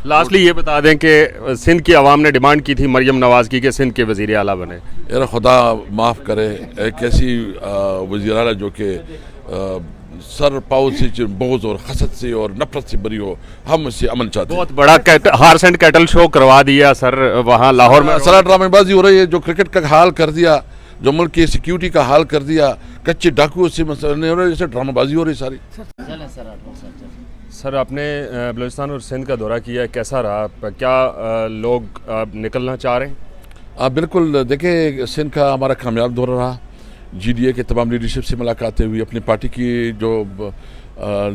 Lastly یہ بتا دیں کہ سندھ کی عوام نے ڈیمانڈ کی تھی مریم نواز کی کہ سندھ کے وزیر اعلیٰ بنے. یار خدا معاف کرے ایک ایسی وزیر اعلیٰ جو کہ سر پاؤ سے بغض اور حسد سے اور نفرت سے بری ہو. ہم اس سے امن چاہتے ہیں. بہت بڑا ہارس اینڈ کیٹل شو کروا دیا سر وہاں لاہور میں. سر ڈرامے بازی ہو رہی ہے, جو کرکٹ کا حال کر دیا, جو ملک کی سیکیورٹی کا حال کر دیا, کچے ڈاکو سے نہیں ہو رہے, جیسے ڈرامہ بازی ہو رہی ساری. سر آپ نے بلوچستان اور سندھ کا دورہ کیا ہے, کیسا رہا؟ کیا لوگ نکلنا چاہ رہے ہیں؟ بالکل دیکھیں, سندھ کا ہمارا کامیاب دورہ رہا. جی ڈی اے کے تمام لیڈرشپ سے ملاقاتیں ہوئی, اپنی پارٹی کی جو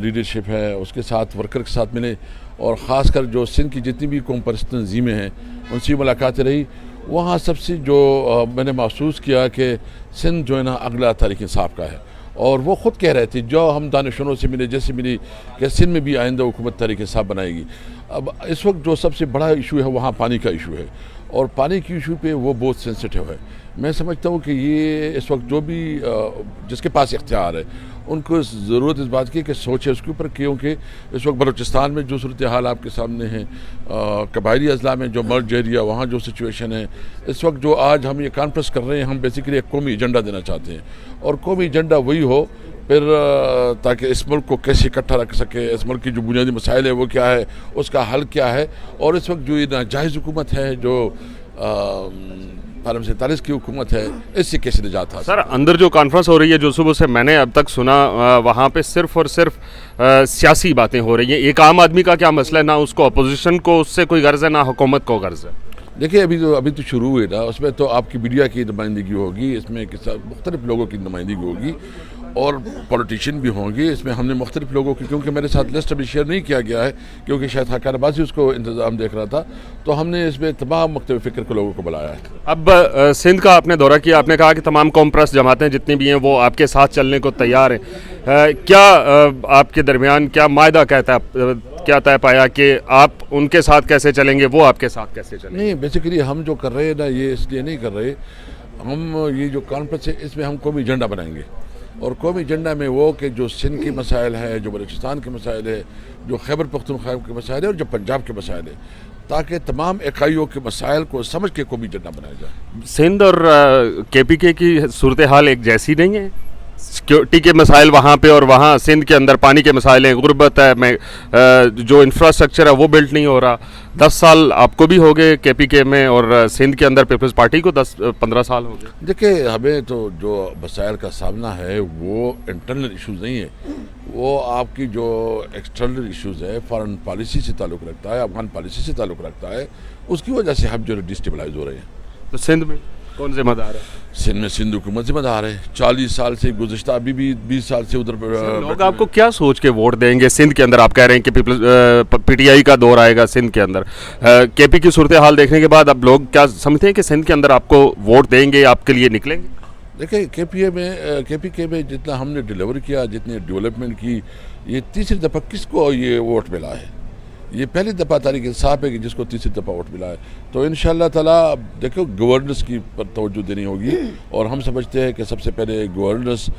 لیڈرشپ ہے اس کے ساتھ, ورکر کے ساتھ ملے, اور خاص کر جو سندھ کی جتنی بھی قوم پرست تنظیمیں ہیں ان سے ملاقاتیں رہی. وہاں سب سے جو میں نے محسوس کیا کہ سندھ جو ہے نا اگلا تحریک انصاف کا ہے, اور وہ خود کہہ رہے تھے جو ہم دانشوروں سے ملے, جیسے ملی کہ سندھ میں بھی آئندہ حکومت تحریک انصاف بنائے گی. اب اس وقت جو سب سے بڑا ایشو ہے وہاں پانی کا ایشو ہے, اور پانی کی ایشو پہ وہ بہت سینسٹیو ہے. میں سمجھتا ہوں کہ یہ اس وقت جو بھی جس کے پاس اختیار ہے ان کو ضرورت اس بات کی کہ سوچے اس کے اوپر, کیونکہ اس وقت بلوچستان میں جو صورتحال آپ کے سامنے ہیں, قبائلی اضلاع میں جو مرج ایریا وہاں جو سچویشن ہے اس وقت, جو آج ہم یہ کانفرنس کر رہے ہیں, ہم بیسیکلی ایک قومی ایجنڈا دینا چاہتے ہیں. اور قومی ایجنڈا وہی ہو پھر تاکہ اس ملک کو کیسے اکٹھا رکھ سکے, اس ملک کی جو بنیادی مسائل ہے وہ کیا ہے, اس کا حل کیا ہے. اور اس وقت جو یہ ناجائز حکومت ہے, جو 47 کی حکومت ہے, اس سے کیسے نجات حاصل. سر اندر جو کانفرنس ہو رہی ہے, جو صبح سے میں نے اب تک سنا, وہاں پہ صرف اور صرف سیاسی باتیں ہو رہی ہیں. ایک عام آدمی کا کیا مسئلہ ہے؟ نہ اس کو اپوزیشن کو اس سے کوئی غرض ہے, نہ حکومت کو غرض ہے. دیکھیے ابھی تو شروع ہوئی نا, اس میں تو آپ کی میڈیا کی نمائندگی ہوگی, اس میں مختلف لوگوں کی نمائندگی ہوگی, اور پولیٹیشین بھی ہوں گے. اس میں ہم نے مختلف لوگوں کی, کیونکہ میرے ساتھ لسٹ ابھی شیئر نہیں کیا گیا ہے کیونکہ شاید حکار بازی اس کو انتظام دیکھ رہا تھا, تو ہم نے اس میں تمام مختلف فکر کے لوگوں کو بلایا ہے. اب سندھ کا آپ نے دورہ کیا, آپ نے کہا کہ تمام قوم پرست جماعتیں جتنی بھی ہیں وہ آپ کے ساتھ چلنے کو تیار ہیں. کیا آپ کے درمیان کیا معاہدہ کہتا ہے, کیا طے پایا کہ آپ ان کے ساتھ کیسے چلیں گے, وہ آپ کے ساتھ کیسے چلیں گے؟ نہیں, بیسیکلی ہم جو کر رہے ہیں نا, یہ اس لیے نہیں کر رہے, ہم یہ جو کانفرنس ہے اس میں ہم قومی ایجنڈا بنائیں گے. اور قومی ایجنڈا میں وہ کہ جو سندھ کے مسائل ہے, جو بلوچستان کے مسائل ہے, جو خیبر پختونخوا کے مسائل ہے, اور جو پنجاب کے مسائل ہے, تاکہ تمام اکائیوں کے مسائل کو سمجھ کے قومی ایجنڈا بنایا جائے. سندھ اور کے پی کے کی صورتحال ایک جیسی نہیں ہے؟ سیکیورٹی کے مسائل وہاں پہ, اور وہاں سندھ کے اندر پانی کے مسائل ہیں, غربت ہے, جو انفراسٹرکچر ہے وہ بلڈ نہیں ہو رہا. 10 سال آپ کو بھی ہو گئے کے پی کے میں, اور سندھ کے اندر پیپلز پارٹی کو 10-15 سال ہو گئے. دیکھیں, ہمیں تو جو مسائل کا سامنا ہے وہ انٹرنل ایشوز نہیں ہے, وہ آپ کی جو ایکسٹرنل ایشوز ہے, فارن پالیسی سے تعلق رکھتا ہے, افغان پالیسی سے تعلق رکھتا ہے. اس کی وجہ سے ہم جو ڈسٹیبلائز ہو رہے ہیں. تو سندھ میں کون ذمہ دار ہے؟ سندھ میں سندھ حکومت ذمہ دار ہے. 40 سال سے گزشتہ, ابھی بھی 20 سال سے ادھر. لوگ آپ کو کیا سوچ کے ووٹ دیں گے سندھ کے اندر؟ آپ کہہ رہے ہیں کہ پی ٹی آئی کا دور آئے گا سندھ کے اندر. کے پی کی صورتحال دیکھنے کے بعد اب لوگ کیا سمجھتے ہیں کہ سندھ کے اندر آپ کو ووٹ دیں گے, آپ کے لیے نکلیں گے؟ دیکھیں, کے پی کے میں جتنا ہم نے ڈیلیور کیا, جتنی ڈیولپمنٹ کی, یہ تیسری دفعہ کس کو یہ ووٹ ملا ہے؟ یہ پہلی دفعہ تحریک انصاف ہے کہ جس کو تیسری دفعہ ووٹ ملا ہے. تو انشاءاللہ تعالیٰ دیکھو گورننس کی پر توجہ دینی ہوگی, اور ہم سمجھتے ہیں کہ سب سے پہلے گورننس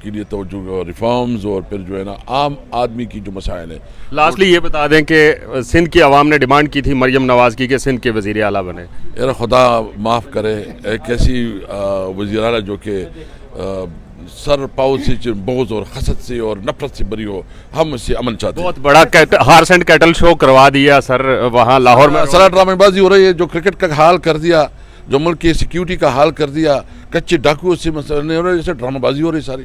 کے لیے توجہ, ریفارمز, اور پھر جو ہے نا عام آدمی کی جو مسائل ہیں. لاسٹلی یہ بتا دیں کہ سندھ کی عوام نے ڈیمانڈ کی تھی مریم نواز کی کہ سندھ کے وزیر اعلیٰ بنے. یار خدا معاف کرے ایک ایسی وزیر اعلیٰ جو کہ سر پاؤ سے بغض اور حسد سے اور نفرت سے بری ہو. ہم اس سے امن چاہتے ہیں. بہت بڑا ہارس اینڈ کیٹل شو کروا دیا سر وہاں لاہور میں. سر ڈرامے بازی ہو رہی ہے, جو کرکٹ کا حال کر دیا, جو ملک کی سیکیورٹی کا حال کر دیا, کچے ڈاکو سے نہیں ہو رہے, جیسے ڈرامہ بازی ہو رہی ساری.